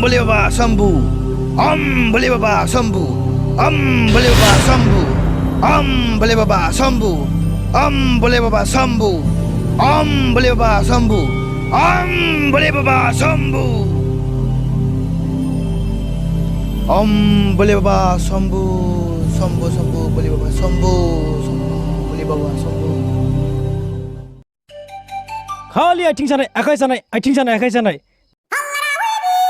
boleh baba sambu. Boleh baba sambu. Boleh baba sambu. Boleh baba sambu. Boleh baba sambu. Boleh baba sambu. Boleh baba sambu. Boleh baba sambu. Sambu boleh baba sambu. Boleh baba sambu. खालि आथिं सानाय आखाइ सानाय आथिं सानाय आखाइ सानाय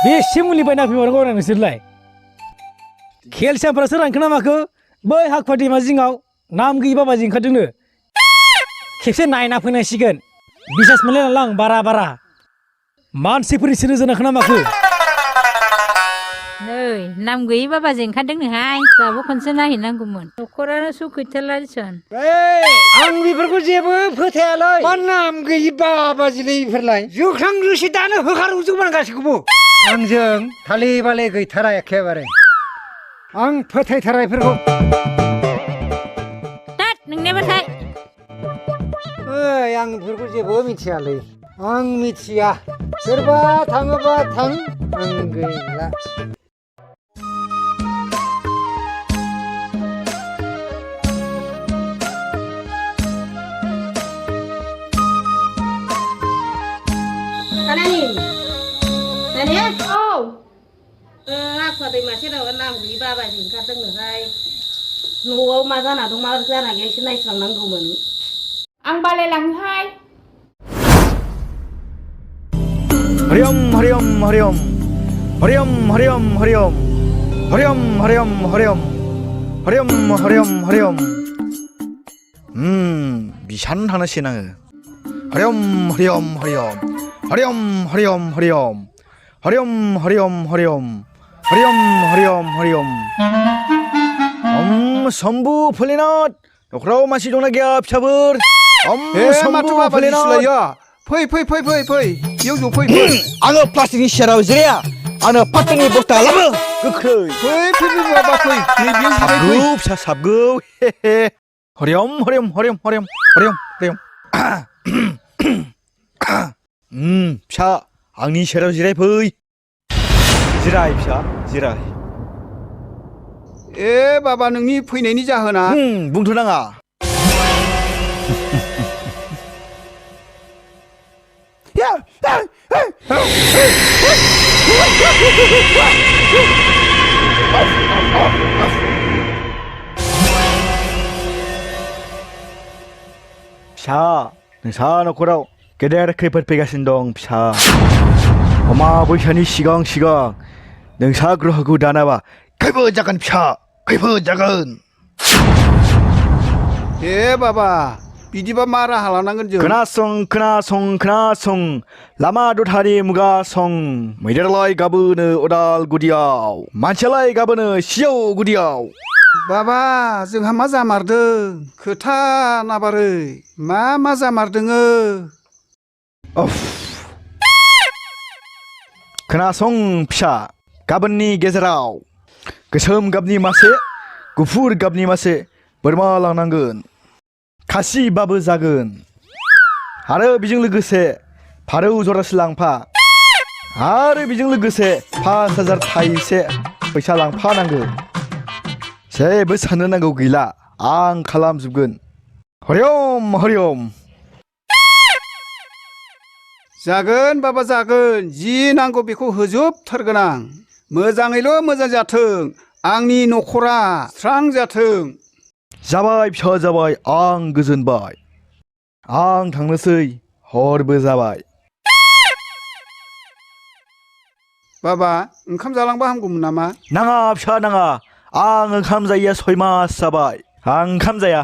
बेसे मुलि बायना फैबावनांगौ आरो नोंसोरलाय केलसियामफोरासो रानखो ना माखो बै हाखुवा दैमा जिङाव नाम गैयि बाबाजि ओंखारदोंनो खेबसे नायना फैनांसिगोन बिसास मोनलाय नालां बारा मानसिफोरनि सोलो जोनाखो ना माखो नै नाम गैयि बाबाजों ओंखारदोंनोहाय जोंहाबो खनसे नायहैनांगौमोन न'खरानो सुख गैथारला दिसन आं बेफोरखौ जेबो फोथायालै मा नाम गैयि बाबाजिलै बेफोरलाय जोख्रां जोसि दानो होखारजोबगोन गासैखौबो आंजों थाले बाले गैथारा एखेबारे आं फोथायथारा बेफोरखौ तात नोंनिबाथाय ओइ आं बेफोरखौ जेबो मिथियालै आं मिथिया सोरबा थाङोबा थां आं गैला Daniel, aku ada masih ada orang beli baba sih, kata nggak nunggu masa nado masa nggak sih naik serang gumen. Ang balai lang hai. Hariom hariom hariom hariom hariom hariom hariom hariom hariom hariom hariom hariom bisan 하나씩 나요 hariom hariom hariom hariom hariom hariom hariom hariom hariom hariom hariom hariom 선부 폴리넛 너크라우 마시 동나 갸 피차불 선부 폴리넛 फै बेयाव फै आङो प्लास्टिकनि सियाराव Jiraiya आङो पात्तानि बस्ता लाबो गोख्रै फै बाबा फै नै बेयाव जिराय फै फिसा साबगौ हरियम हरियम हरियम हरियम हरियम हरियम फिसा आंनि सियाराव जिराय फै जिराय फिसा जिराय ए बाबा नोंनि फैनायनि जाहोना बुंथ' नाङा फिसा नोंसा न'खराव गेदेर खैफोद फैगासिनो दं फिसा अमा बैसानि सिगां नोंसा ग्रहखौ दानाबा खैफोद जागोन फिसा खैफोद जागोन ए बाबा बिदिबा मा राहा लानांगोन जों खोनासं लामा दथारि मुगा सं मैदेरालाय गाबोनो अदाल गुदियाव मानसियालाय गाबोनो सिजौ गुदियाव बाबा जोंहा मा जामारदों खोथा नाबारै मा जामारदोङो खोनासं फिसा गाबोननि गेजेराव गोसोम गाबनि मासे गुफुर गाबनि मासे बोरमा लांनांगोन खासिबाबो जागोन आरो बेजों लोगोसे फारौ जरासे लांफा आरो बेजों लोगोसे 5000 थाइसे फैसा लांफानांगोन जेबो साननो नांगौ गैला आं खालामजोबगोन हरियम हरियम जागोन बाबा जागोन जि नांगौ बेखौ होजोबथारगोन आं मोजाङैल' मोजां जाथों आंनि न'खरा स्रां जाथों जाबाय फिसा जाबाय आं गोजोनबाय आं थांनोसै हरबो जाबाय बाबा ओंखाम जालांबा हामगौमोन नामा नाङा फिसा नाङा आं ओंखाम जायैया 6 मास जाबाय आं ओंखाम जाया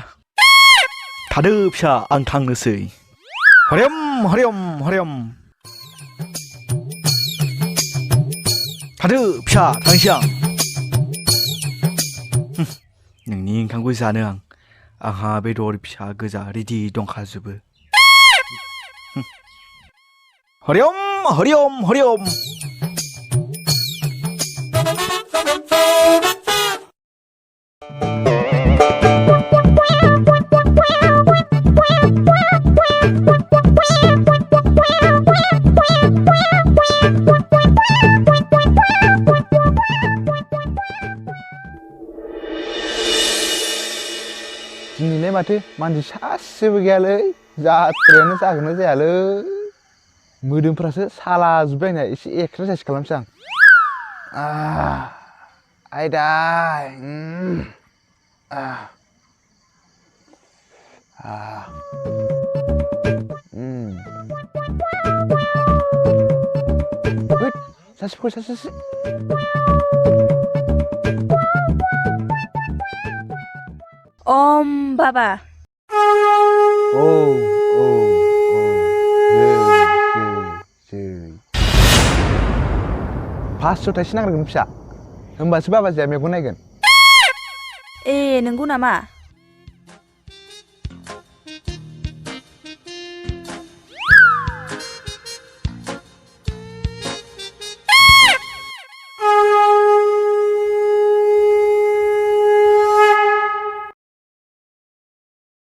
थादो फिसा आं थांनोसै हरियम हरियम हरियम थादो फिसा थांसै आं नोंनि ओंखामखौ जानो आंहा बेदर फिसा गोजा रेडि दंखाजोबो हरियम हरियम हरियम माथो मानसि सासेबो गैयालै जात्रायानो जागोन ना जायालै मोदोमफ्रासो सालाजोब्बाय ना एसे एक्सारसाइस खालामसै आं आयदाय होद सासे फै सासे ओम बाबा औ फास्स' थाइसे नांग्रोगोन फिसा होमबासो बाबाजोआ मेगन नायगोन ए नंगौ नामा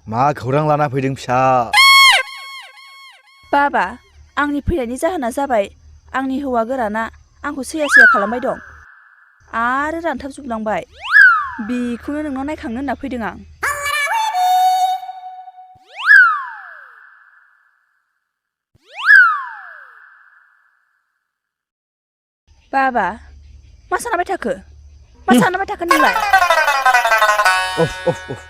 मा खौरां लाना फैदों फिसा बाबा आंनि फैनायनि जाहोना जाबाय आंनि हौवा गोराना आंखौ सैया सैया खालामबाय दं आरो रानथाबजोबलांबाय बेखौनो नोंनाव नायखांनो होनना फैदों आं बाबा मा सानबाय थाखो नोंलाय अफ अफ अफ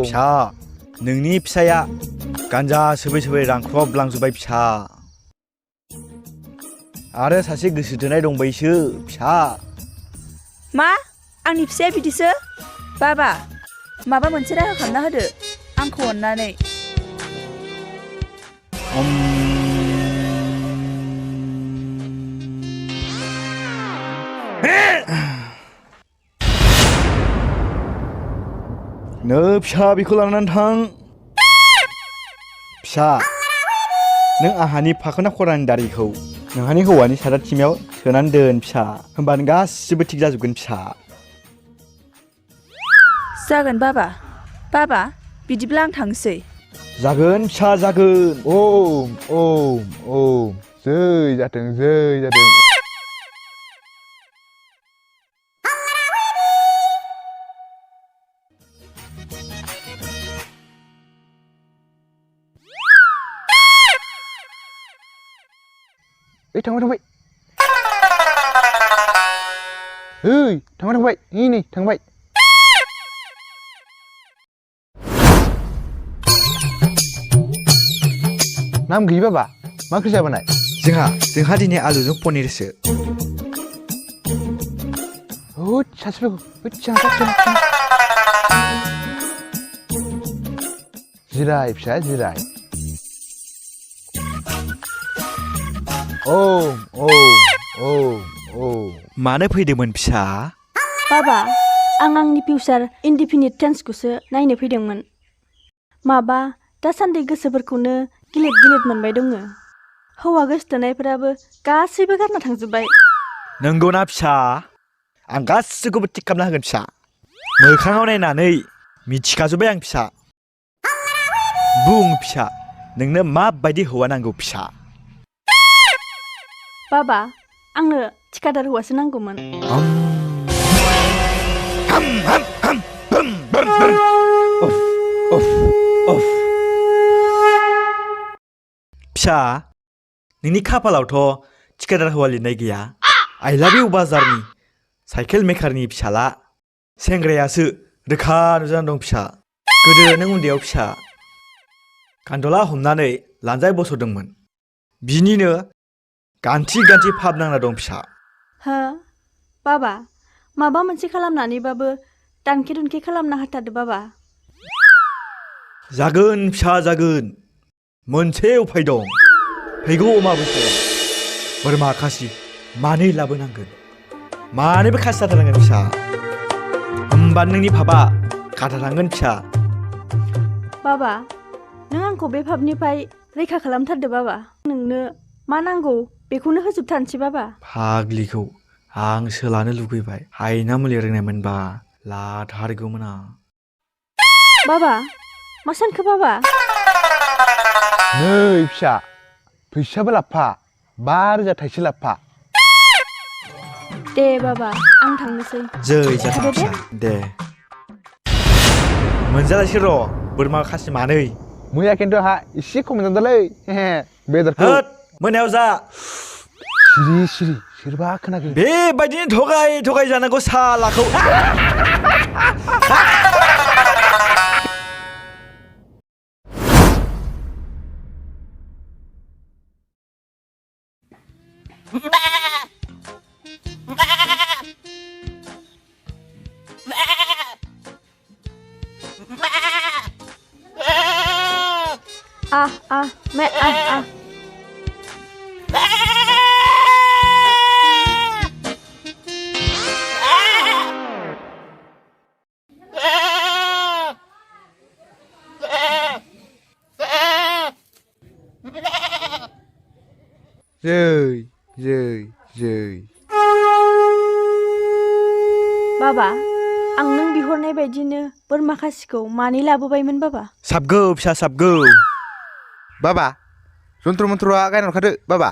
फिसा नोंनि फिसाया गान्जा सोबै सोबै रानख्रबलांजोब्बाय फिसा आरो सासे गोसो थोनाय दंबायसो फिसा मा आंनि फिसाया बिदिसो बाबा माबा मोनसे राहा खालामना होदो आंखौ अननानै नो फिसा बेखौ लानानै थां फिसा नों आहानि फाखोना खरानि दारिखौ नोंहानि हौवानि सादा थिमायाव सोनानै दोन फिसा होमबानो गासिबो थिग जाजोबगोन फिसा जागोन बाबा बिदिब्ला आं थांसै जागोन फिसा जागोन जै जाथों जै जाथों थांबाय नै थांबाय नाम गैयि बाबा मा ओंख्रि जाबोनाय जोंहा दिनै आलुजों पनिरसो सासे जिराय फिसा जिराय मानो फैदोंमोन फिसा बाबा आं आंनि फिउचार इनडिफिनिट टेन्सखौसो नायनो फैदोंमोन माबा दासान्दि गोसोफोरखौनो गिलिद मोनबाय दङ हौवा गोसोथोनायफोराबो गासैबो गारना थांजोब्बाय नंगौना फिसा आं गासैखौबो थिक खालामना होगोन फिसा मोखाङाव नायनानै मिथिखाजोब्बाय आं फिसा बुं फिसा नोंनो माबायदि हौवा नांगौ फिसा बाबा आंनो थिकादार हौवासो नांगौमोन फिसा नोंनि खाफालावथ' थिकादार हौवा लिरनाय गैया आइ लाभ इउ बाजारनि साइकेल मेकारनि फिसाला सेंग्रायासो रोखा नुजानानै दं फिसा गोदो नों उन्दैयाव फिसा कान्दला हमनानै लानजाय बस'दोंमोन बिनिनो गान्थि फाब नांना दं फिसा हो बाबा माबा मोनसे खालामनानैबाबो दानखे दुनखे खालामना होथारदो बाबा जागोन फिसा जागोन मोनसे उफाय दं फैगौ अमाबस्यायाव बोरमा खासि मानै लाबोनांगोन मानैबो खासि जाथारनांगोन फिसा होमबा नोंनि फाबा खाथारनांगोन फिसा बाबा नों आंखौ बे फाबनिफ्राय रैखा खालामथारदो बाबा नोंनो मा नांगौ बेखौनो होजोबथारनोसै बाबा फाग्लिखौ आं सोलानो लुगैबाय हायना मुलि रोंनायमोनबा लाथारगौमोन आं बाबा मा सानखो बाबा नै फिसा फैसाबो लाबफा 5,000 थाइसे लाबफा दे बाबा आं थांनोसै जै जाथों थादो दे। फिसा दे मोनजालायसै र' बोरमा खासि मानै मैया खिन्थु हा एसे खम जादोंलै बेदरखौ होद मोनायाव जा सिरि सिरि सोरबा खोनाखो बेबायदिनो थगाय जानांगौ सालाखौ मैं जै बाबा आं नों बिहरनाय बायदिनो बोरमा खासिखौ मानै लाबोबायमोन बाबा साबगौ फिसा साबगौ बाबा जन्त्र मन्त्रआ गायना हरखादो बाबा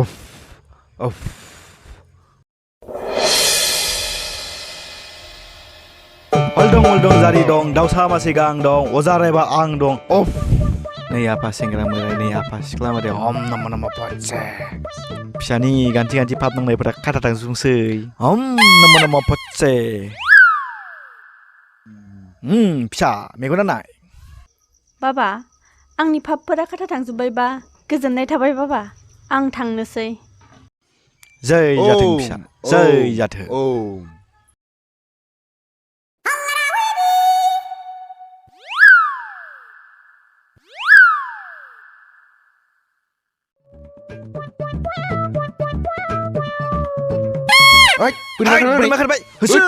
अफ अफ अलदं जारि दं दाउसा मासे गां दं अजा रायबा आं दं अफ नै आफा सेंग्रा मोराय नै आफा सिख्ला मोराय हम नम नम फटसे फिसानि गान्थि फाब नांनायफोरा खाथा थांजोबसै हम नम नम फटसे फिसा मेगना नाय बाबा आंनि फाबफोरा खाथा थांजोब्बायबा गोजोननाय थाबाय बाबा आं थांनोसै जै जाथों फिसा जै जाथों बोरमा खारबाय होसो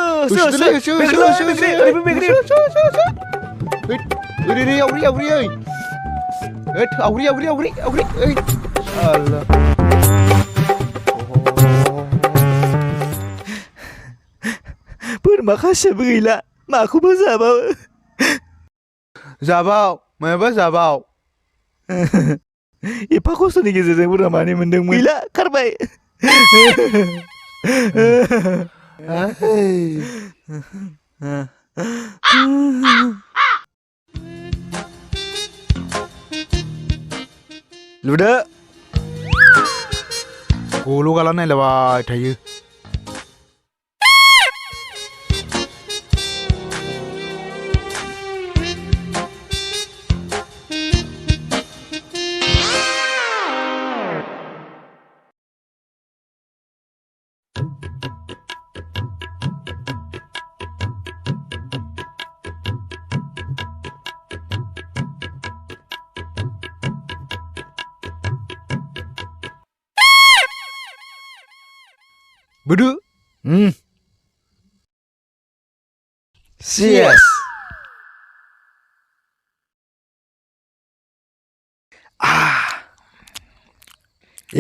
बोरमा खासियाबो गैला माखौबो जाबाव मायाबा जाबाव एफा खस्थ'नि गेजेरजों बोरमा मानै मोनदोंमोन गैला खारबाय लुदो गल' गाला नायलाबाय थायो Budu. Yes.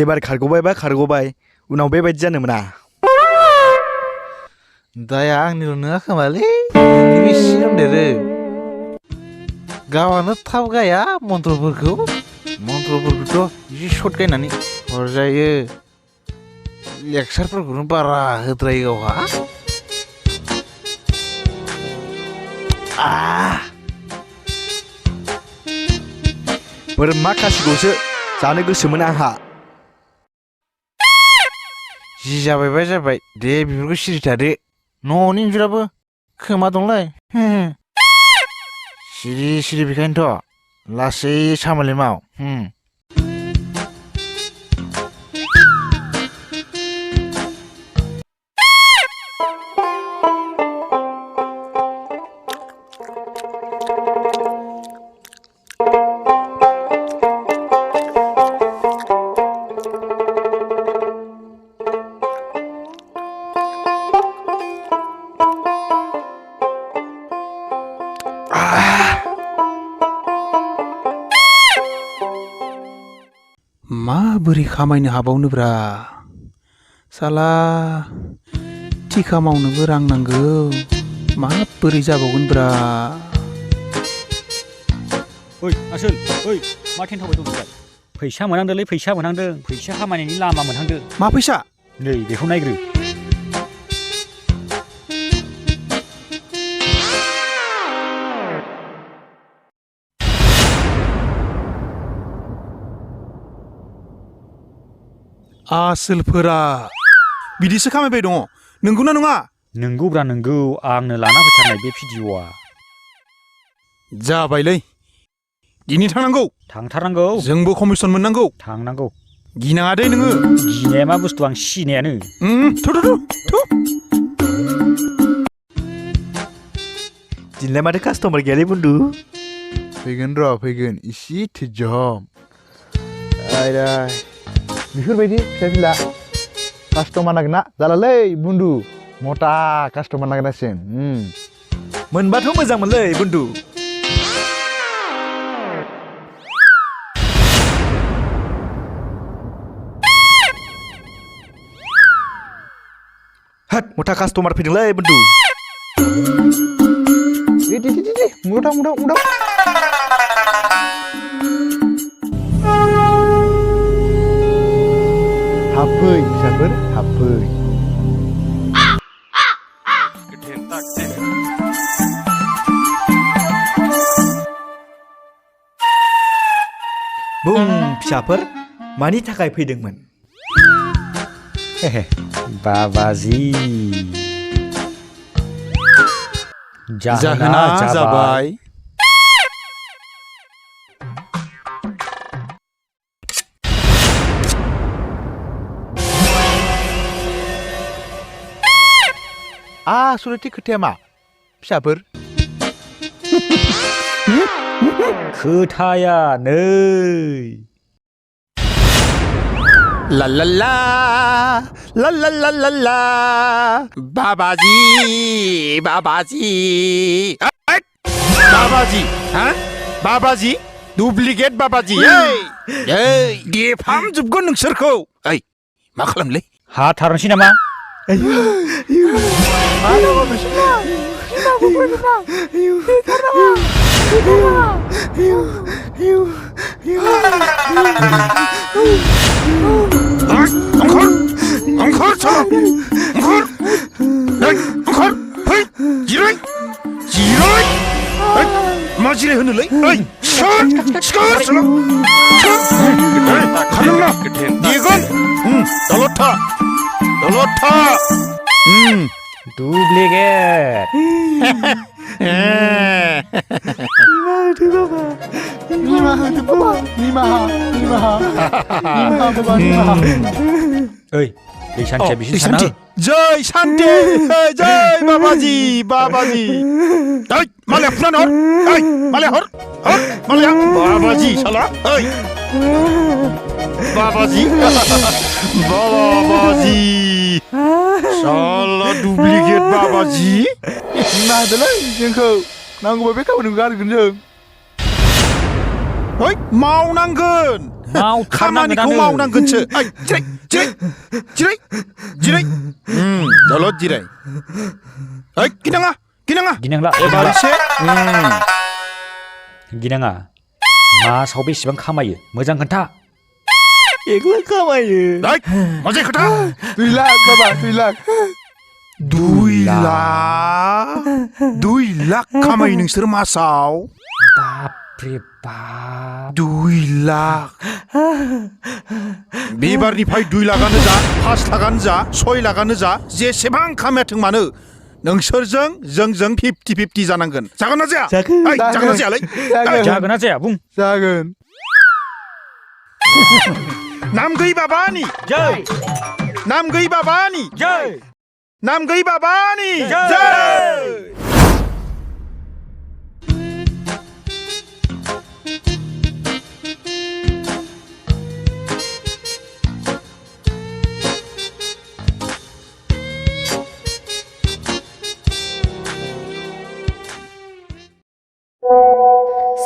एबार खारग'बाय उनाव बेबायदि जानो मोना दाया आंनिल' नङा खोमालै नोंनिबो एसे दंदेरो गावआनो थाब गाया मन्त्रफोरखौथ' एसे सर्ट गायनानै हरजायो लेक्सारफोरखौनो बारा होद्रायो गावहा बोरमा खासिखौसो जानो गोसोमोन आंहा जि जाबाय दे बेफोरखौ सिरि थादो न'नि इन्जुराबो खोमा दंलाय सिरि बेखायनोथ' लासै सामोलै माव माबोरै खामायनो हाबावनोब्रा साला थिखा मावनोबो रां नांगौ माबोरै जाबावगोनब्रा ओइ आसोल ओइ मा टेन्टावबाय दं नोंलाय फैसा मोनहांदोंलै फैसा मोनहांदों फैसा खामायनायनि लामा मोनहांदों मा फैसा नै बेखौ नायग्रो आसोलफोरा बिदिसो खामायबाय दङ नंगौना नङा नंगौब्रा नंगौ आंनो लाना फैथारनाय बे भिडिअ'आ जाबायलै दिनै थांनांगौ थांथारनांगौ जोंबो कमिसन मोननांगौ थांनांगौ गिनाङा दे नोङो गिनाया मा बुस्थु आं सिनायानो थु दिनैलाय माथो कास्टमार गैयालै बुन्दु फैगोन र' फैगोन इसे धैर्यहम बेफोरबायदि फिसा फिला कास्टमार नागिरना जालालै बुन्दु मटा कास्टमार नागिरनांसिगोन मोनबाथ' मोजांमोनलै बुन्दु हाट मथा कास्टमार फैदोंलै बुन्दु दे मुदाव हाबफै फिसाफोर हाबफै बुं फिसाफोर मानि थाखाय फैदोंमोन बाबाजी जाहोना जाबाय आसलथे खोथाया मा फिसाफोर खोथाया नै ला ला ला ला ला ला ला ला बाबाजी बाबाजी डुप्लिकेट बाबाजी देफामजोबगोन नोंसोरखौ ओइ मा खालामलै हाथारनोसै नामा मा जिराय होनोलै ओइ खालामना देगोन दलद था डुप्लिकेट ओइ दै सान्थिया बिसिनि साना जय शान्ति जय बाबाजी ओइ मालाया फुनानै हर ओइ मालाया हर मालाया बाबाजी साला ओइ बाबाजी साला डुप्लिकेट बाबाजी नादोलै जोंखौ नांगौबा बे खामानिखौ गारगोन जों ओइ मावनांगोन खामानिखौ मावनांगोनसो ओइ जिराय दलद जिराय ओइ गिनाङा एबार एसे गिनाङा मासाव बेसेबां खामायो मोजां खोन्था 1 लाख खामायो मोजां खोथा 2 लाख बाबा 2 लाख 2 लाख खामायो नोंसोर मासाव बापरे बाप 2 लाख बेबारनिफ्राय 2 लाखानो जा 5 लाखानो जा 6 लाखानो जा जेसेबां खामायाथों मानो नोंसोरजों जोंजों 50-50 जानांगोन जागोन ना जाया जागोन ना जायालै जागोन ना जाया बुं जागोन नाम गई बाबानी जय नाम गई बाबानी जय नाम गई बाबानी जय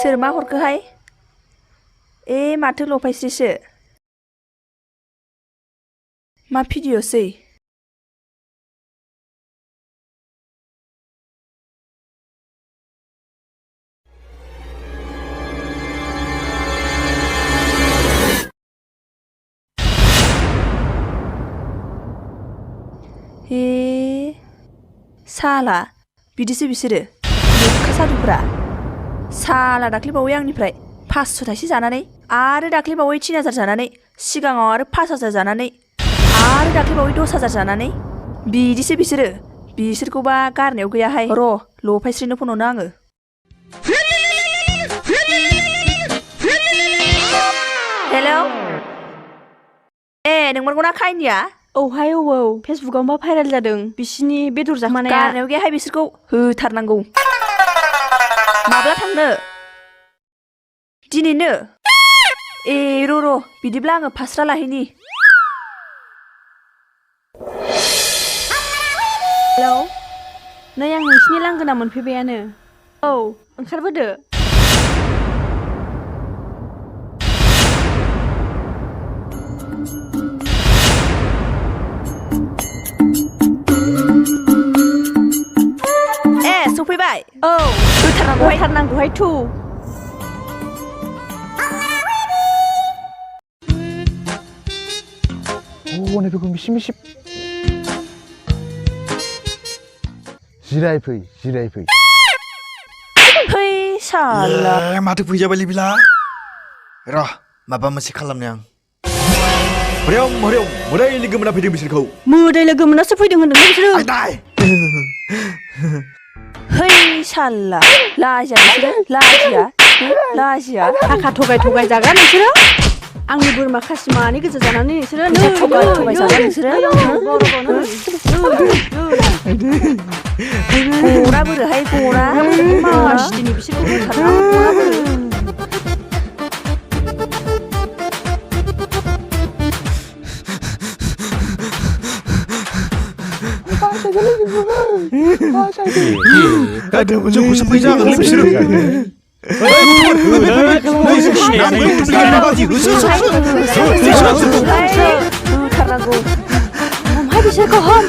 सोर मा हरखोहाय माथो लफायस्रिसो मा भिडिअ'सै साला बिदिसो बिसोरो लेखा सादुफोरा साला दाख्लैबावै आंनिफ्राय 500 थाइसे जानानै आरो दाख्लैबावै 3000 जानानै सिगाङाव आरो 5000 जानानै आरो दाख्लैबावै 10000 जानानै बिदिसो बिसोरो बिसोरखौबा गारनायाव गैयाहाय र' लफायस्रिनो फन हरनो आङो हेलौ नोंमोनगौना खायनिया औहाय औ फेसबुकावबा भाइरेल जादों बिसिनि बेदर जाखोमानाया गारनायाव गैयाहाय बिसोरखौ होथारनांगौ माब्ला थांनो दिनैनो र' बिदिब्ला आङो फास्रा लाहैनि हेलौ नै आं नोंसिनि लांगोना मोनफैबायानो औ ओंखारबोदो सफैबाय औ होथारनांगौहाय थु नैफोरखौ मिसि जिरायफै फै साला माथो फैजाबायलै बिला र' माबा मोनसे खालामनो आं हरियम मोदै लोगो मोना फैदों बिसोरखौ मोदै लोगो मोनासो फैदों होनदों बिसोरो है साला लाजिया बिसोरो लाजिया थाखा थगाय जाग्रा नोंसोरो आंनि बोरमा खासि मानै गोजा जानानै नोंसोरो थगाय जाग्रा नोंसोरो गना बोरोहाय गना मासिदिनि बिसोरखौ होथारनांगौ गना बोरो जोंखौसो फैजागोनलै बिसोरो होथारनांगौ हमहाय बिसोरखौ हम